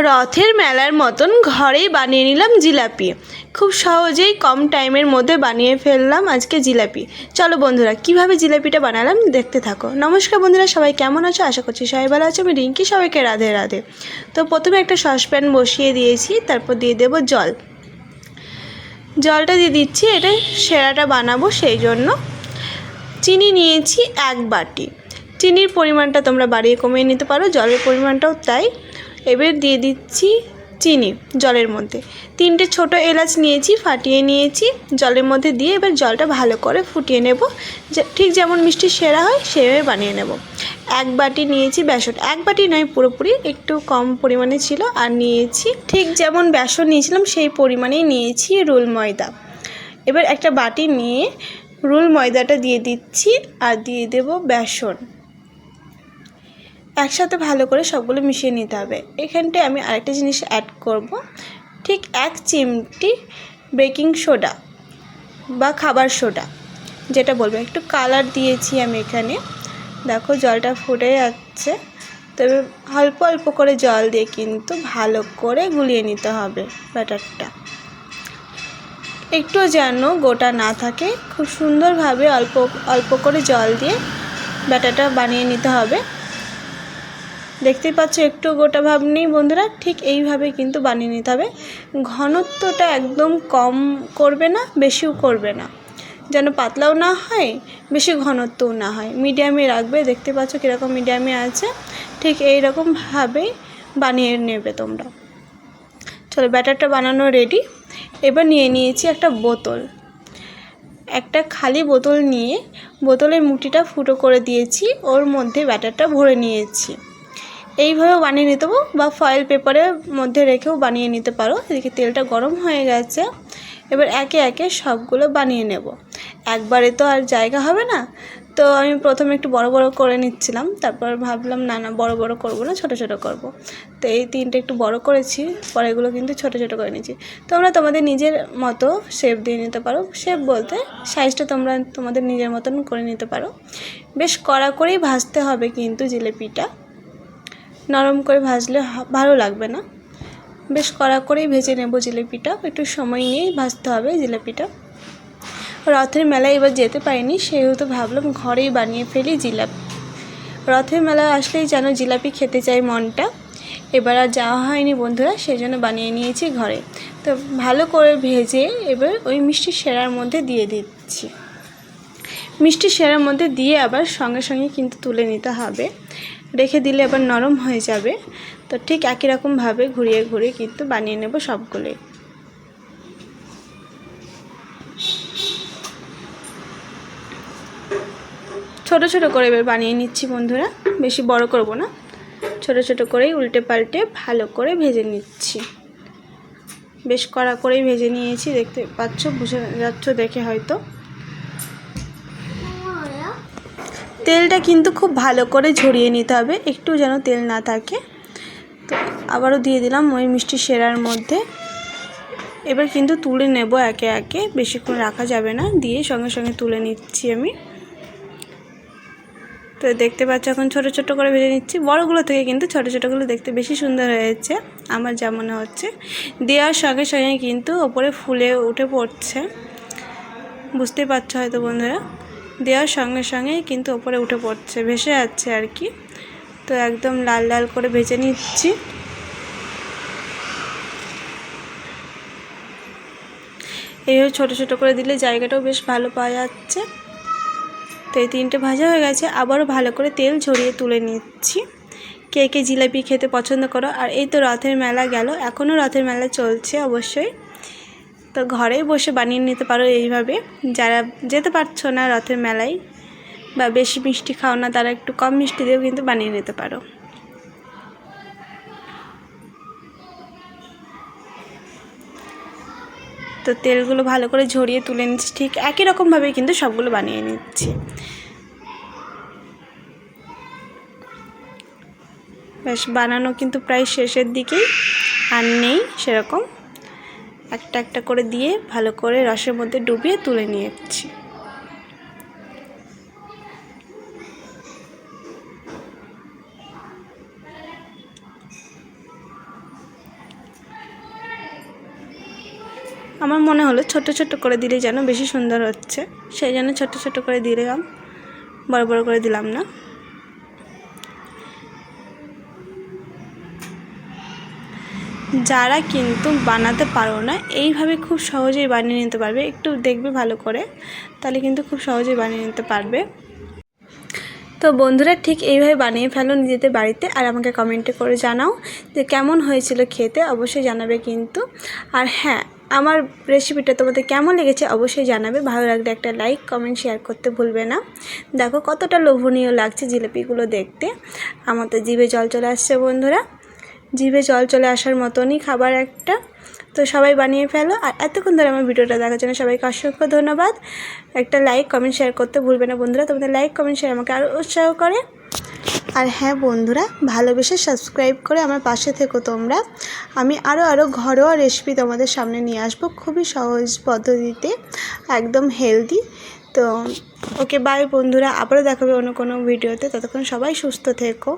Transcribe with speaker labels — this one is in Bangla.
Speaker 1: রথের মেলার মতন ঘরেই বানিয়ে নিলাম জিলাপি। খুব সহজেই কম টাইমের মধ্যে বানিয়ে ফেললাম আজকে জিলাপি। চলো বন্ধুরা কিভাবে জিলাপিটা বানালাম দেখতে থাকো। নমস্কার বন্ধুরা, সবাই কেমন আছো? আশা করছি সবাই ভালো আছো। আমি রিঙ্কি, সবাইকে রাধে রাধে। তো প্রথমে একটা সসপ্যান বসিয়ে দিয়েছি, তারপর দিয়ে দেবো জল। জলটা দিয়ে দিচ্ছি, এটা সেরাটা বানাবো সেই জন্য। চিনি নিয়েছি 1 বাটি। চিনির পরিমাণটা তোমরা বাড়িয়ে কমিয়ে নিতে পারো, জলের পরিমাণটাও তাই। এবার দিয়ে দিচ্ছি চিনি জলের মধ্যে। 3টে ছোটো এলাচ নিয়েছি, ফাটিয়ে নিয়েছি জলের মধ্যে দিয়ে। এবার জলটা ভালো করে ফুটিয়ে নেব, ঠিক যেমন মিষ্টি সেরা হয় সেভাবে বানিয়ে নেব। 1 বাটি নিয়েছি বেসন, 1 বাটি নয় পুরোপুরি, একটু কম পরিমাণে ছিল। আর নিয়েছি ঠিক যেমন বেসন নিয়েছিলাম সেই পরিমাণেই নিয়েছি রুল ময়দা। এবার একটা বাটি নিয়ে রুল ময়দাটা দিয়ে দিচ্ছি আর দিয়ে দেব বেসন। একসাথে ভালো করে সবগুলো মিশিয়ে নিতে হবে। এখানটায় আমি আরেকটা জিনিস অ্যাড করব, ঠিক 1 চিমটি বেকিং সোডা বা খাবার সোডা যেটা বলবো। একটু কালার দিয়েছি আমি এখানে, দেখো জলটা ফুটে যাচ্ছে। তবে অল্প অল্প করে জল দিয়ে কিন্তু ভালো করে গুলিয়ে নিতে হবে ব্যাটারটা, একটু যেন গোটা না থাকে। খুব সুন্দরভাবে অল্প অল্প করে জল দিয়ে ব্যাটারটা বানিয়ে নিতে হবে। দেখতেই পাচ্ছ একটু গোটা ভাব নেই বন্ধুরা, ঠিক এইভাবে কিন্তু বানিয়ে নিতে হবে। ঘনত্বটা একদম কম করবে না, বেশিও করবে না, যেন পাতলাও না হয় বেশি ঘনত্বও না হয়, মিডিয়ামে রাখবে। দেখতে পাচ্ছ কীরকম মিডিয়ামে আছে, ঠিক এইরকমভাবেই বানিয়ে নেবে তোমরা। চলো ব্যাটারটা বানানো রেডি। এবার নিয়ে নিয়েছি একটা বোতল, একটা খালি বোতল নিয়ে বোতলের মুঠিটা ফুটো করে দিয়েছি, ওর মধ্যে ব্যাটারটা ভরে নিয়েছি। এইভাবে বানিয়ে নিতে পারো বা ফয়েল পেপারের মধ্যে রেখেও বানিয়ে নিতে পারো। এদিকে তেলটা গরম হয়ে গেছে, এবার একে একে সবগুলো বানিয়ে নেব। একবারে তো আর জায়গা হবে না, তো আমি প্রথমে একটু বড় বড় করে নিচ্ছিলাম, তারপর ভাবলাম না বড় বড় করব না, ছোট ছোট করব। তো এই 3টে একটু বড় করেছি, পরেগুলো কিন্তু ছোট ছোট করে নিয়েছি। তোমরা তোমাদের নিজের মতো শেপ দিয়ে নিতে পারো, শেপ বলতে সাইজটা তোমরা তোমাদের নিজের মতন করে নিতে পারো। বেশ কড়া করেই ভাজতে হবে কিন্তু জিলিপিটা, নরম করে ভাজলে ভালো লাগবে না। বেশ কড়া করেই ভেজে নেব জিলিপিটা, একটু সময় নিয়েই ভাজতে হবে জিলিপিটা। রথের মেলায় এবার যেতে পারিনি, সেহেতু ভাবলাম ঘরেই বানিয়ে ফেলি জিলাপি। রথের মেলায় আসলেই যেন জিলাপি খেতে চাই মনটা। এবার আর যাওয়া হয়নি বন্ধুরা, সেই জন্য বানিয়ে নিয়েছি ঘরে। তো ভালো করে ভেজে এবার ওই মিষ্টি সেরার মধ্যে দিয়ে দিচ্ছি। মিষ্টি সেরার মধ্যে দিয়ে আবার সঙ্গে সঙ্গে কিন্তু তুলে নিতে হবে, রেখে দিলে আবার নরম হয়ে যাবে। তো ঠিক একই রকমভাবে ঘুরিয়ে ঘুরিয়ে কিন্তু বানিয়ে নেব সবগুলোই। ছোট ছোট করে এবার বানিয়ে নিচ্ছি বন্ধুরা, বেশি বড় করব না, ছোট ছোট করেই উল্টে পাল্টে ভালো করে ভেজে নিচ্ছি। বেশ কড়া করেই ভেজে নিয়েছি, দেখতে পাচ্ছ, বুঝে যাচ্ছ দেখে হয়তো। তেলটা কিন্তু খুব ভালো করে ঝরিয়ে নিতে হবে, একটু যেন তেল না থাকে। তো আবারও দিয়ে দিলাম ওই মিষ্টি সেরার মধ্যে। এবার কিন্তু তুলে নেব একে একে, বেশিক্ষণ রাখা যাবে না, দিয়ে সঙ্গে সঙ্গে তুলে নিচ্ছি আমি। তো দেখতে পাচ্ছ এখন ছোট ছোট করে ভেজে নিচ্ছি। বড়গুলো থেকে কিন্তু ছোট ছোটোগুলো দেখতে বেশি সুন্দর হয়েছে আমার যা মনে হচ্ছে। দেওয়ার সঙ্গে সঙ্গে কিন্তু ওপরে ফুলে উঠে পড়ছে, বুঝতে পারছো হয়তো বন্ধুরা। দেওয়ার সঙ্গে সঙ্গে কিন্তু ওপরে উঠে পড়ছে, ভেসে যাচ্ছে আর কি। তো একদম লাল লাল করে ভেজে নিচ্ছি। এইভাবে ছোটো ছোটো করে দিলে জায়গাটাও বেশ ভালো পাওয়া যাচ্ছে। তো এই 3টে ভাজা হয়ে গেছে, আবারও ভালো করে তেল ঝরিয়ে তুলে নিচ্ছি। কে কে জিলাপি খেতে পছন্দ করো? আর এই তো রথের মেলা গেল, এখনও রথের মেলা চলছে অবশ্যই। তো ঘরেই বসে বানিয়ে নিতে পারো এইভাবে। যারা যেতে পারছো না রথের মেলায় বা বেশি মিষ্টি খাও না, তারা একটু কম মিষ্টি দিয়েও কিন্তু বানিয়ে নিতে পারো। তো তেলগুলো ভালো করে ঝরিয়ে তুলে নিচ্ছি, ঠিক একই রকমভাবে কিন্তু সবগুলো বানিয়ে নিচ্ছি। বেশ বানানো কিন্তু প্রায় শেষের দিকেই, আর নেই সেরকম। একটা একটা করে দিয়ে ভালো করে রসের মধ্যে ডুবিয়ে তুলে নিয়েছি। আমার মনে হলো ছোট ছোট করে দিলে যেন বেশি সুন্দর হচ্ছে, সেই জন্য ছোট ছোট করে দিলাম, বড় বড় করে দিলাম না। যারা কিন্তু বানাতে পারো না, এইভাবে খুব সহজেই বানিয়ে নিতে পারবে। একটু দেখবে ভালো করে, তাহলে কিন্তু খুব সহজেই বানিয়ে নিতে পারবে। তো বন্ধুরা ঠিক এইভাবে বানিয়ে ফেলো নিজেদের বাড়িতে, আর আমাকে কমেন্টে করে জানাও যে কেমন হয়েছিল খেতে, অবশ্যই জানাবে কিন্তু। আর হ্যাঁ, আমার রেসিপিটা তোমাদের কেমন লেগেছে অবশ্যই জানাবে। ভালো লাগলে একটা লাইক কমেন্ট শেয়ার করতে ভুলবে না। দেখো কতটা লোভনীয় লাগছে জিলিপিগুলো দেখতে, আমার তো জিভে জল চলে আসছে বন্ধুরা, জিভে জল চলে আসার মতনই খাবার একটা। তো সবাই বানিয়ে ফেলো, আর এতক্ষণ ধরে আমার ভিডিওটা দেখার জন্য সবাইকে অসংখ্য ধন্যবাদ। একটা লাইক কমেন্ট শেয়ার করতে ভুলবে না বন্ধুরা, তোমাদের লাইক কমেন্ট শেয়ার আমাকে আরও উৎসাহ করে। আর হ্যাঁ বন্ধুরা, ভালোবেসে সাবস্ক্রাইব করে আমার পাশে থেকো তোমরা। আমি আরও ঘরোয়া রেসিপি তোমাদের সামনে নিয়ে আসবো, খুবই সহজ পদ্ধতিতে, একদম হেলদি। তো ওকে বাই বন্ধুরা, আবারও দেখাবে অন্য কোনো ভিডিওতে। ততক্ষণ সবাই সুস্থ থেকো।